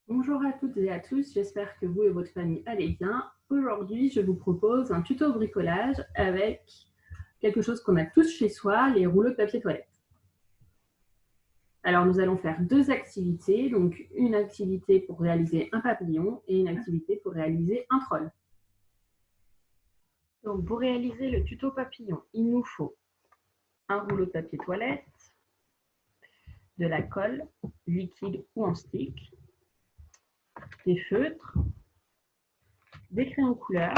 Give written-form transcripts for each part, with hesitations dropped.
Bonjour à toutes et à tous, j'espère que vous et votre famille allez bien. Aujourd'hui, je vous propose un tuto bricolage avec quelque chose qu'on a tous chez soi, les rouleaux de papier toilette. Alors, nous allons faire deux activités, donc une activité pour réaliser un papillon et une activité pour réaliser un troll. Donc, pour réaliser le tuto papillon, il nous faut un rouleau de papier toilette, de la colle, liquide ou en stick, des feutres, des crayons couleur,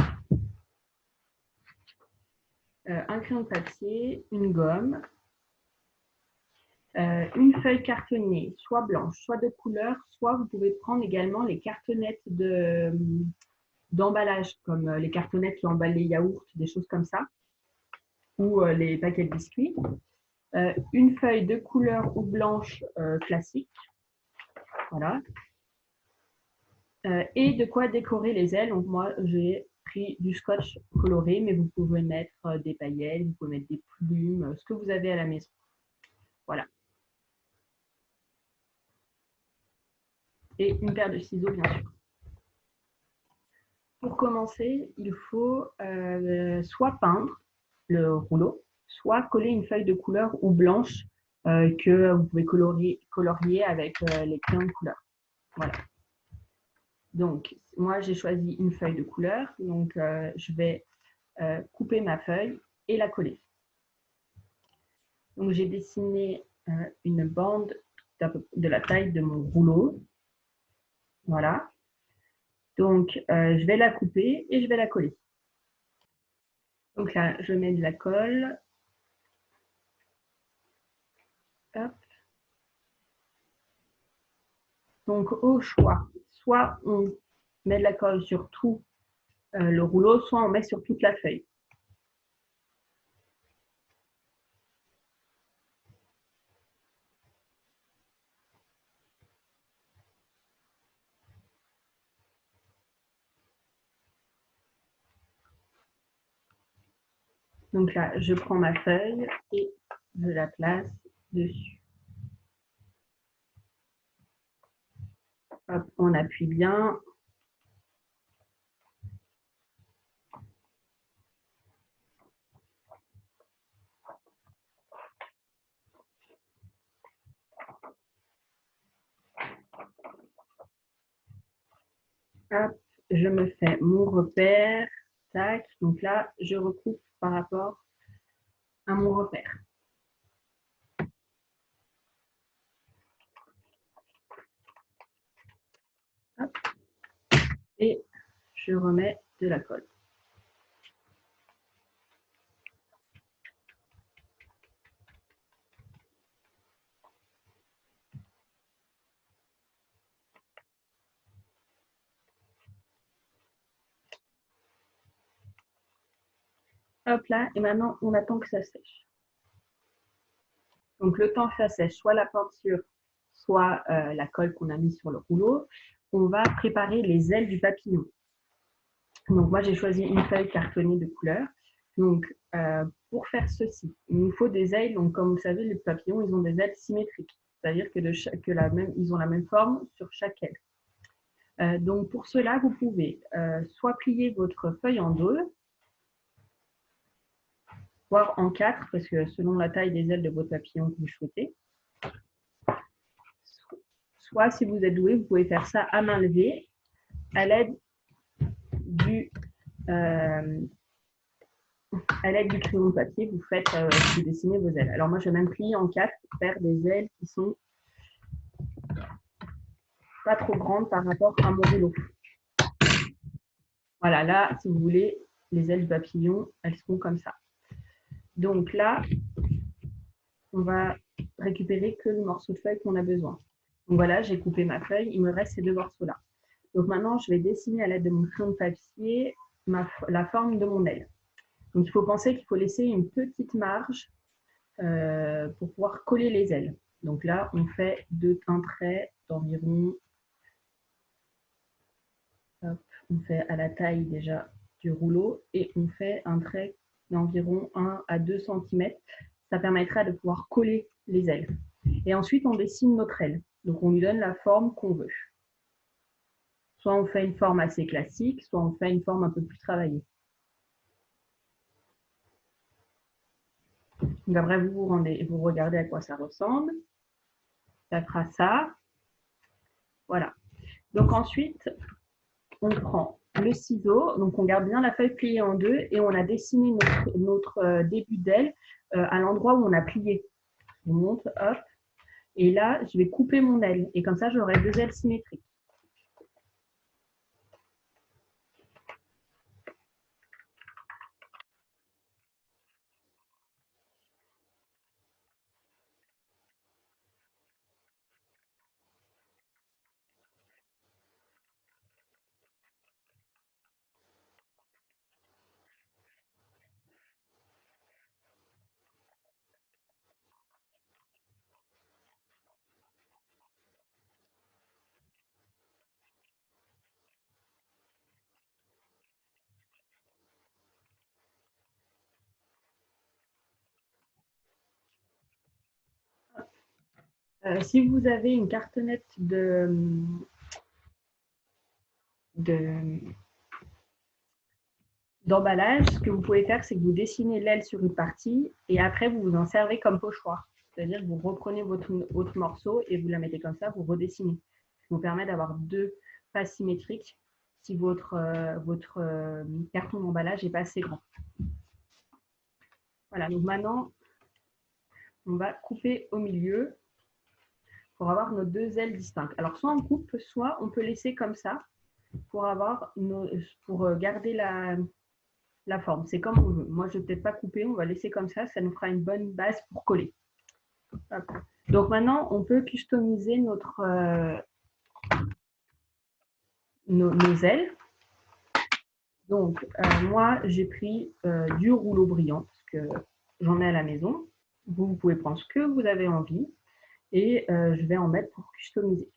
un crayon de papier, une gomme, une feuille cartonnée, soit blanche, soit de couleur, soit vous pouvez prendre également les cartonnettes d'emballage, comme les cartonnettes qui emballent les yaourts, des choses comme ça, ou les paquets de biscuits. Une feuille de couleur ou blanche classique, voilà. Et de quoi décorer les ailes. Donc moi, j'ai pris du scotch coloré, mais vous pouvez mettre des paillettes, vous pouvez mettre des plumes, ce que vous avez à la maison. Voilà. Et une paire de ciseaux, bien sûr. Pour commencer, il faut soit peindre le rouleau, soit coller une feuille de couleur ou blanche que vous pouvez colorier avec les crayons de couleur. Voilà. Donc, moi, j'ai choisi une feuille de couleur. Donc, je vais couper ma feuille et la coller. Donc, j'ai dessiné une bande de la taille de mon rouleau. Voilà. Donc, je vais la couper et je vais la coller. Donc là, je mets de la colle. Hop. Donc au choix, soit on met de la colle sur tout le rouleau, soit on met sur toute la feuille. Donc là, je prends ma feuille et je la place dessus. Hop, on appuie bien. Hop, je me fais mon repère. Tac. Donc là, je recoupe par rapport à mon repère. Hop, et je remets de la colle. Hop là, et maintenant, on attend que ça sèche. Donc, le temps que ça sèche, soit la peinture, soit la colle qu'on a mise sur le rouleau, on va préparer les ailes du papillon. Donc, moi, j'ai choisi une feuille cartonnée de couleur. Donc, pour faire ceci, il nous faut des ailes. Donc, comme vous savez, les papillons, ils ont des ailes symétriques. C'est-à-dire ils ont la même forme sur chaque aile. Donc, pour cela, vous pouvez soit plier votre feuille en deux, voire en quatre, parce que selon la taille des ailes de votre papillon que vous souhaitez. Soit, si vous êtes doué, vous pouvez faire ça à main levée, à l'aide du crayon de papier, vous dessinez vos ailes. Alors moi, je vais même plier en quatre pour faire des ailes qui sont pas trop grandes par rapport à mon rouleau. Voilà, là, si vous voulez, les ailes du papillon, elles seront comme ça. Donc là, on va récupérer que le morceau de feuille qu'on a besoin. Donc voilà, j'ai coupé ma feuille, il me reste ces deux morceaux-là. Donc maintenant, je vais dessiner à l'aide de mon crayon de papier la forme de mon aile. Donc il faut penser qu'il faut laisser une petite marge pour pouvoir coller les ailes. Donc là, on fait un trait d'environ, on fait à la taille déjà du rouleau et on fait un trait d'environ 1 à 2 cm. Ça permettra de pouvoir coller les ailes. Et ensuite, on dessine notre aile. Donc on lui donne la forme qu'on veut. Soit on fait une forme assez classique, soit on fait une forme un peu plus travaillée. Donc après, vous regardez à quoi ça ressemble. Ça fera ça. Voilà. Donc ensuite, on prend le ciseau. Donc on garde bien la feuille pliée en deux et on a dessiné notre début d'aile à l'endroit où on a plié. On monte, hop. Et là, je vais couper mon aile. Et comme ça, j'aurai deux ailes symétriques. Si vous avez une cartonnette d'emballage, ce que vous pouvez faire, c'est que vous dessinez l'aile sur une partie et après, vous vous en servez comme pochoir. C'est-à-dire que vous reprenez votre morceau et vous la mettez comme ça, vous redessinez. Ça vous permet d'avoir deux faces symétriques si votre carton d'emballage n'est pas assez grand. Voilà, donc maintenant, on va couper au milieu pour avoir nos deux ailes distinctes. Alors, soit on coupe, soit on peut laisser comme ça pour garder la forme. C'est comme on veut. Moi, je ne vais peut-être pas couper, on va laisser comme ça nous fera une bonne base pour coller. Hop. Donc maintenant, on peut customiser nos ailes. Donc, moi, j'ai pris du rouleau brillant parce que j'en ai à la maison. Vous pouvez prendre ce que vous avez envie et je vais en mettre pour customiser.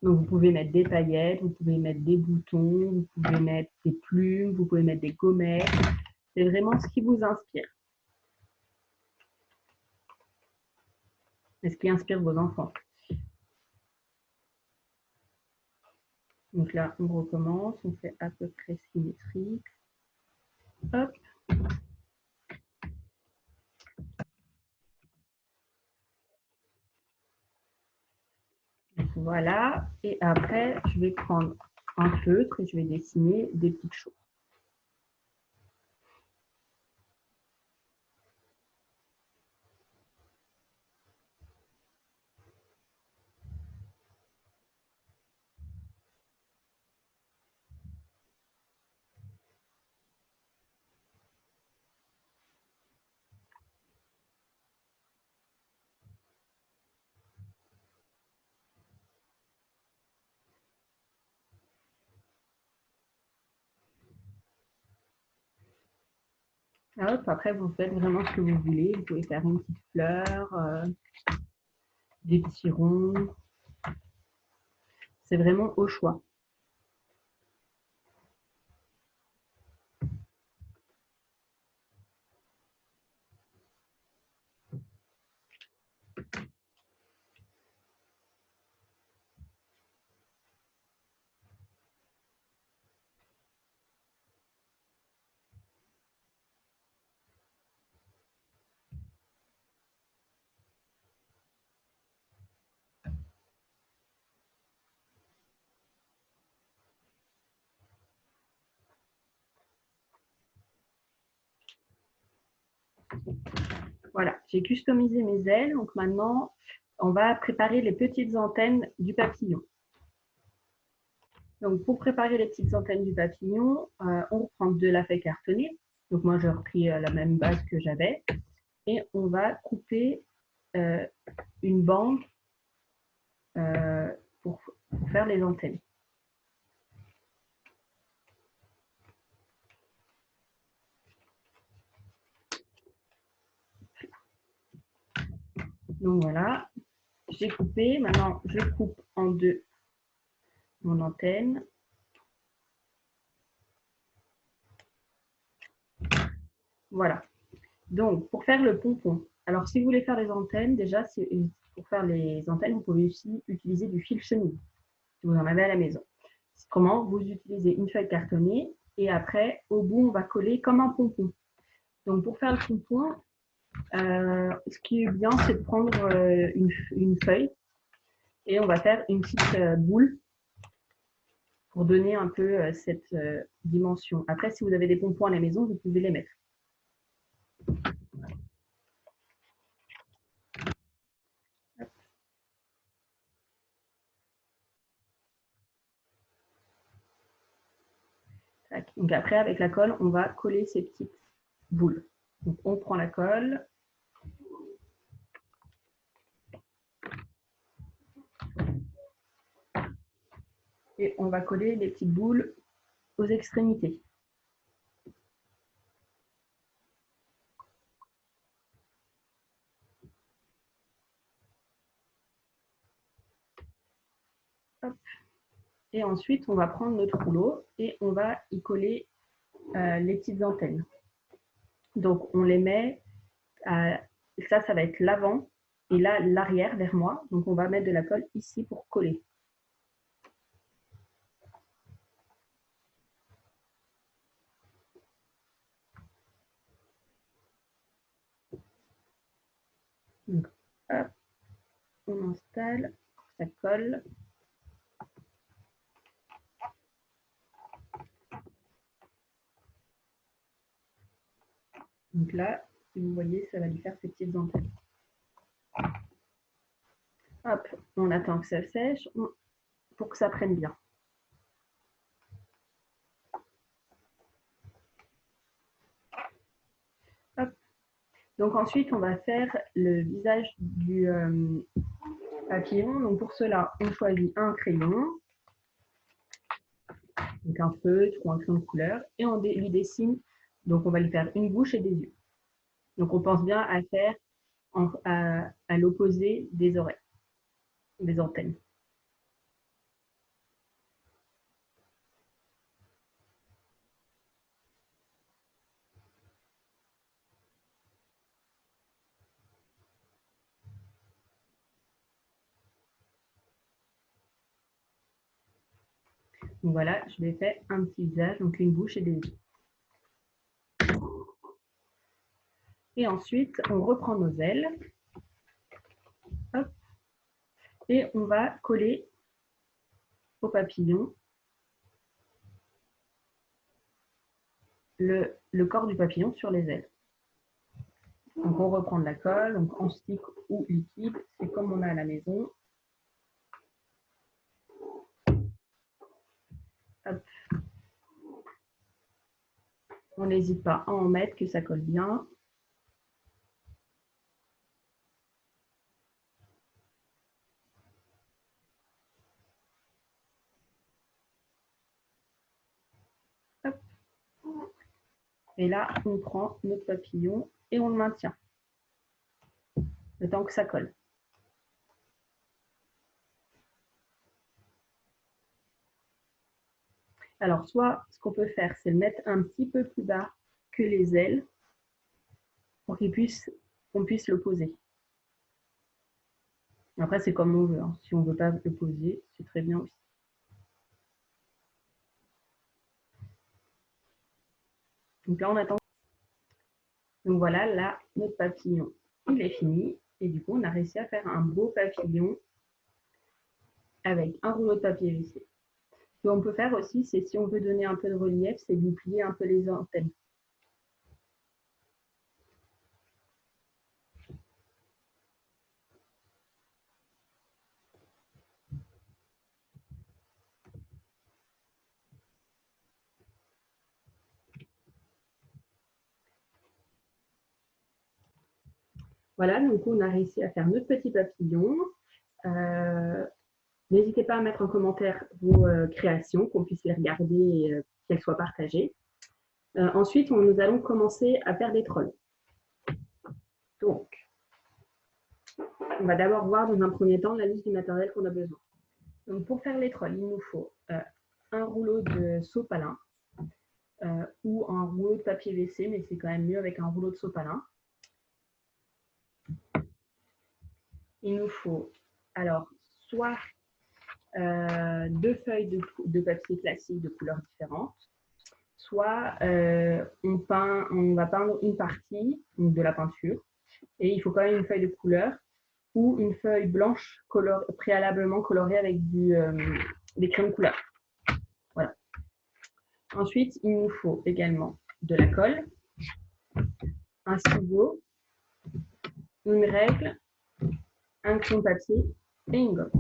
Donc, vous pouvez mettre des paillettes, vous pouvez mettre des boutons, vous pouvez mettre des plumes, vous pouvez mettre des gommettes. C'est vraiment ce qui vous inspire. Et ce qui inspire vos enfants. Donc là, on recommence, on fait à peu près symétrique. Hop. Voilà. Et après, je vais prendre un feutre et je vais dessiner des petites choses. Hop, après, vous faites vraiment ce que vous voulez. Vous pouvez faire une petite fleur, des petits ronds. C'est vraiment au choix. Voilà, j'ai customisé mes ailes. Donc maintenant, on va préparer les petites antennes du papillon. Donc pour préparer les petites antennes du papillon, on reprend de la feuille cartonnée. Donc moi, j'ai repris la même base que j'avais. Et on va couper une bande pour faire les antennes. Donc voilà, j'ai coupé. Maintenant, je coupe en deux mon antenne. Voilà. Donc, pour faire le pompon, alors si vous voulez faire les antennes, déjà, pour faire les antennes, vous pouvez aussi utiliser du fil chenille, si vous en avez à la maison. Comment? Vous utilisez une feuille cartonnée et après, au bout, on va coller comme un pompon. Donc, pour faire le pompon, ce qui est bien, c'est de prendre une feuille et on va faire une petite boule pour donner un peu cette dimension. Après, si vous avez des pompons à la maison, vous pouvez les mettre. Donc après, avec la colle, on va coller ces petites boules. Donc on prend la colle. Et on va coller les petites boules aux extrémités. Hop. Et ensuite, on va prendre notre rouleau et on va y coller les petites antennes. Donc on les met, ça va être l'avant et là l'arrière vers moi. Donc on va mettre de la colle ici pour coller. Donc, hop, on installe, ça colle. Donc là, si vous voyez, ça va lui faire ces petites antennes. Hop, on attend que ça sèche pour que ça prenne bien. Hop. Donc ensuite, on va faire le visage du papillon. Donc pour cela, on choisit un crayon, donc un feutre ou un crayon de couleur, et on lui dessine. Donc on va lui faire une bouche et des yeux. Donc on pense bien à faire à l'opposé des oreilles, des antennes. Donc voilà, je l'ai fait un petit visage, donc une bouche et des yeux. Et ensuite, on reprend nos ailes. Hop, et on va coller au papillon le corps du papillon sur les ailes. Donc on reprend de la colle, donc en stick ou liquide, c'est comme on a à la maison. Hop. On n'hésite pas à en mettre, que ça colle bien. Hop. Et là, on prend notre papillon et on le maintient, le temps que ça colle. Alors, soit ce qu'on peut faire, c'est le mettre un petit peu plus bas que les ailes pour qu'on puisse le poser. Après, c'est comme on veut. Hein. Si on ne veut pas le poser, c'est très bien aussi. Donc là, on attend. Donc voilà, là, notre papillon, il est fini. Et du coup, on a réussi à faire un beau papillon avec un rouleau de papier WC. Ce qu'on peut faire aussi, c'est si on veut donner un peu de relief, c'est de plier un peu les antennes. Voilà, donc on a réussi à faire notre petit papillon. N'hésitez pas à mettre en commentaire vos créations, qu'on puisse les regarder et qu'elles soient partagées. Ensuite, nous allons commencer à faire des trolls. Donc, on va d'abord voir dans un premier temps la liste du matériel qu'on a besoin. Donc, pour faire les trolls, il nous faut un rouleau de sopalin, ou un rouleau de papier WC, mais c'est quand même mieux avec un rouleau de sopalin. Il nous faut alors soit 2 feuilles de papier classique de couleurs différentes, soit on va peindre une partie donc de la peinture, et il faut quand même une feuille de couleur ou une feuille blanche préalablement colorée avec des crayons de couleur. Voilà. Ensuite, il nous faut également de la colle, un ciseau, une règle, un crayon de papier et une gomme.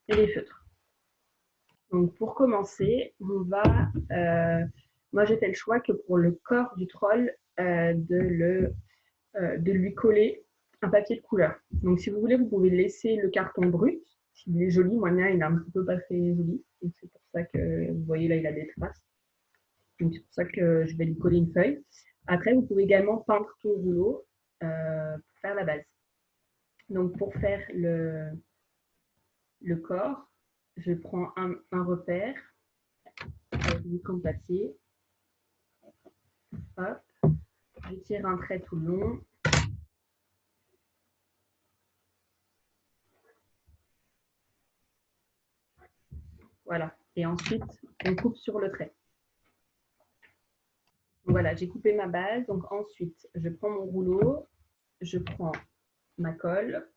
Et les feutres. Donc pour commencer, on va... moi j'ai fait le choix que pour le corps du troll, de lui coller un papier de couleur. Donc si vous voulez, vous pouvez laisser le carton brut. S'il est joli, moi le mien il est un petit peu pas très joli. Donc c'est pour ça que vous voyez là il a des traces. Donc c'est pour ça que je vais lui coller une feuille. Après vous pouvez également peindre tout le rouleau pour faire la base. Donc pour faire le corps, je prends un repère avec du crayon de papier. Hop, je tire un trait tout le long. Voilà. Et ensuite, on coupe sur le trait. Donc voilà, j'ai coupé ma base. Donc ensuite, je prends mon rouleau, je prends ma colle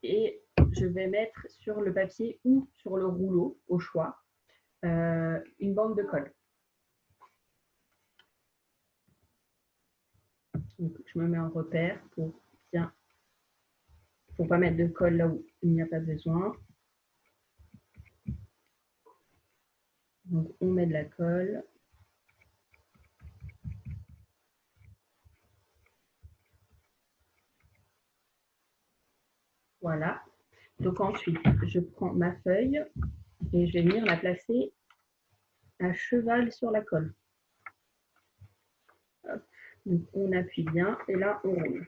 et je vais mettre sur le papier ou sur le rouleau, au choix, une bande de colle. Donc, je me mets en repère pour bien, pour pas mettre de colle là où il n'y a pas besoin. Donc on met de la colle. Voilà. Donc ensuite, je prends ma feuille et je vais venir la placer à cheval sur la colle. Hop. Donc on appuie bien et là on roule.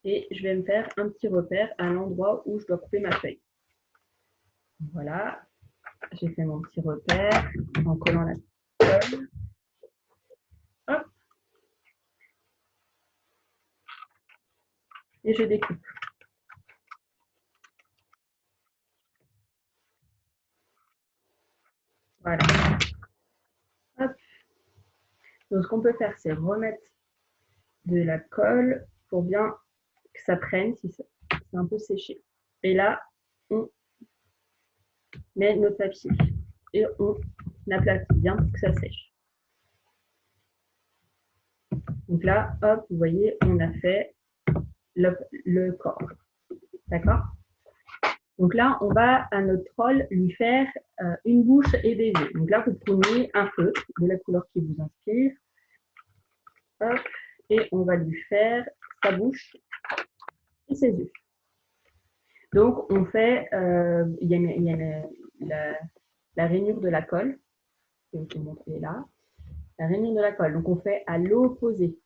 Et je vais me faire un petit repère à l'endroit où je dois couper ma feuille. Voilà, j'ai fait mon petit repère en collant la colle. Hop. Et je découpe. Voilà. Hop. Donc ce qu'on peut faire, c'est remettre de la colle pour bien que ça prenne si c'est un peu séché. Et là, on met notre papier et on aplatit bien pour que ça sèche. Donc là, hop, vous voyez, on a fait le corps. D'accord? Donc là, on va à notre troll lui faire une bouche et des yeux. Donc là, vous prenez un feutre de la couleur qui vous inspire. Hop, et on va lui faire sa bouche et ses yeux. Donc, on fait, il y a la rainure de la colle. Je vais vous montrer là. La rainure de la colle. Donc, on fait à l'opposé.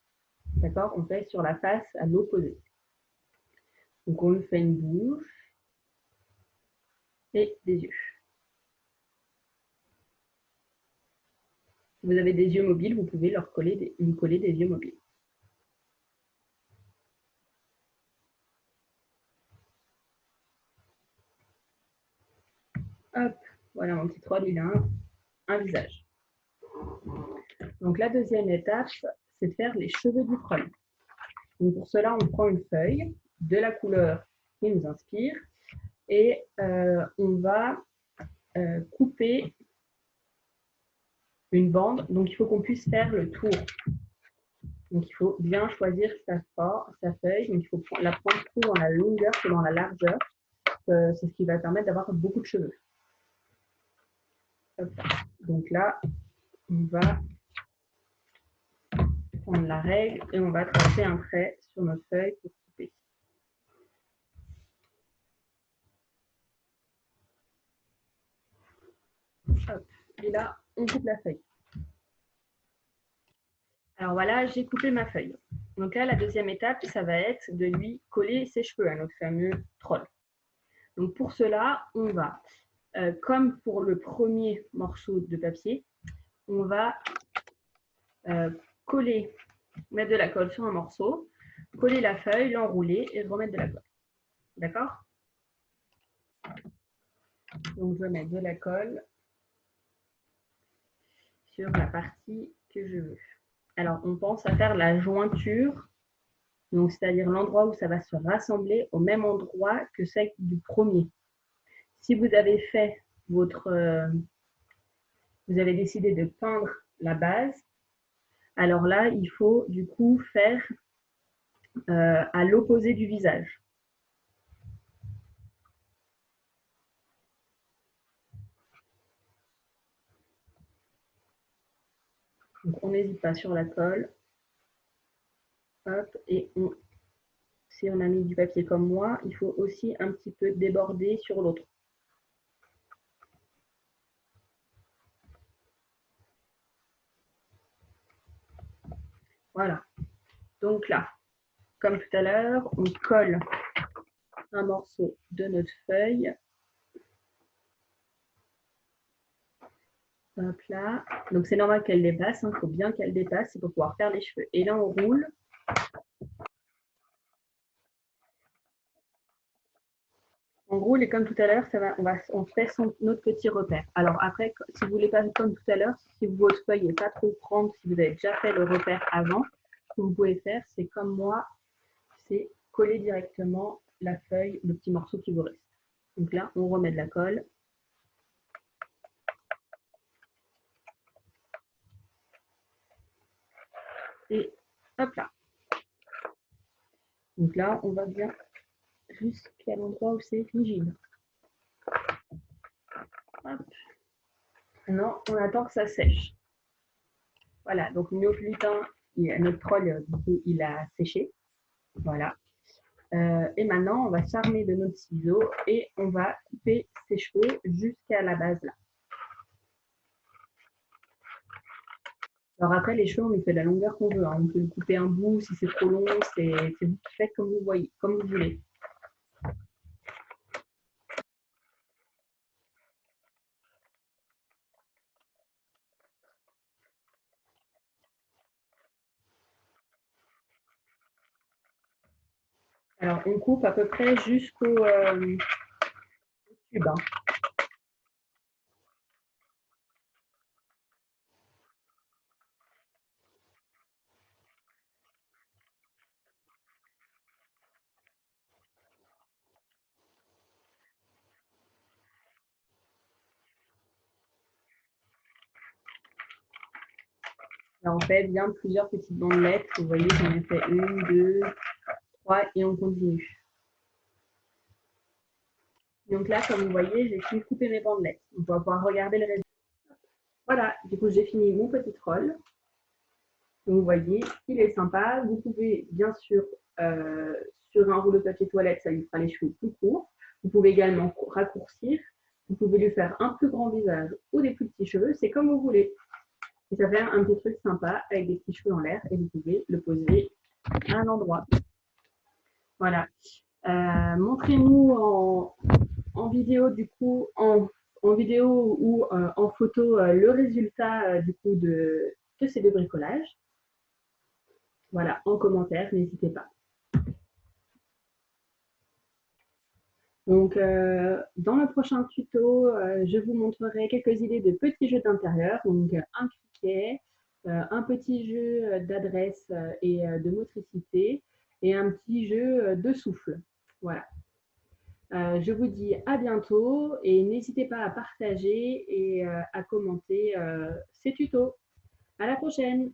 D'accord? On fait sur la face à l'opposé. Donc, on lui fait une bouche et des yeux. Si vous avez des yeux mobiles, vous pouvez lui coller des yeux mobiles. Hop, voilà mon petit troll, il a un visage. Donc la deuxième étape, c'est de faire les cheveux du troll. Donc pour cela, on prend une feuille de la couleur qui nous inspire et on va couper une bande. Donc il faut qu'on puisse faire le tour. Donc il faut bien choisir sa feuille. Donc il faut la prendre plus dans la longueur que dans la largeur. C'est ce qui va permettre d'avoir beaucoup de cheveux. Hop. Donc là, on va prendre la règle et on va tracer un trait sur notre feuille pour couper. Hop. Et là, on coupe la feuille. Alors voilà, j'ai coupé ma feuille. Donc là, la deuxième étape, ça va être de lui coller ses cheveux à notre fameux troll. Donc pour cela, on va comme pour le premier morceau de papier, on va coller, mettre de la colle sur un morceau, coller la feuille, l'enrouler et remettre de la colle. D'accord? Donc, je vais mettre de la colle sur la partie que je veux. Alors, on pense à faire la jointure, donc c'est-à-dire l'endroit où ça va se rassembler au même endroit que celle du premier. Si vous avez fait votre, vous avez décidé de peindre la base, alors là, il faut du coup faire à l'opposé du visage. Donc, on n'hésite pas sur la colle. Hop, et si on a mis du papier comme moi, il faut aussi un petit peu déborder sur l'autre. Voilà. Donc là, comme tout à l'heure, on colle un morceau de notre feuille. Hop là. Donc c'est normal qu'elle dépasse, il faut bien qu'elle dépasse, c'est pour pouvoir faire les cheveux. Et là, on roule. On roule et comme tout à l'heure, on fait notre petit repère. Alors après, si vous voulez pas comme tout à l'heure, si votre feuille n'est pas trop grande, si vous avez déjà fait le repère avant, ce que vous pouvez faire, c'est comme moi, c'est coller directement la feuille, le petit morceau qui vous reste. Donc là, on remet de la colle. Et hop là. Donc là, on va bien jusqu'à l'endroit où c'est rigide. Hop. Maintenant, on attend que ça sèche. Voilà, donc notre lutin, notre troll, il a séché. Voilà. Et maintenant, on va s'armer de notre ciseau et on va couper ses cheveux jusqu'à la base là. Alors après, les cheveux, on les fait de la longueur qu'on veut. Hein. On peut le couper un bout si c'est trop long, c'est vous qui faites comme vous voyez, comme vous voulez. Alors, on coupe à peu près jusqu'au tube. Hein. Alors, on fait bien plusieurs petites bandelettes. Vous voyez, j'en ai fait une, deux, trois et on continue. Donc là, comme vous voyez, j'ai fini de couper mes bandelettes. On va pouvoir regarder le résultat. Voilà, du coup, j'ai fini mon petit roll. Donc, vous voyez, il est sympa. Vous pouvez, bien sûr, sur un rouleau de papier toilette, ça lui fera les cheveux plus courts. Vous pouvez également raccourcir. Vous pouvez lui faire un plus grand visage ou des plus petits cheveux. C'est comme vous voulez. Et ça fait un petit truc sympa avec des petits cheveux en l'air. Et vous pouvez le poser à un endroit. Voilà. Montrez-nous en vidéo, du coup, en vidéo ou en photo, le résultat du coup de ces deux bricolages. Voilà, en commentaire, n'hésitez pas. Donc, dans le prochain tuto, je vous montrerai quelques idées de petits jeux d'intérieur. Donc, un criquet, un petit jeu d'adresse et de motricité et un petit jeu de souffle. Voilà. Je vous dis à bientôt et n'hésitez pas à partager et à commenter ces tutos. À la prochaine!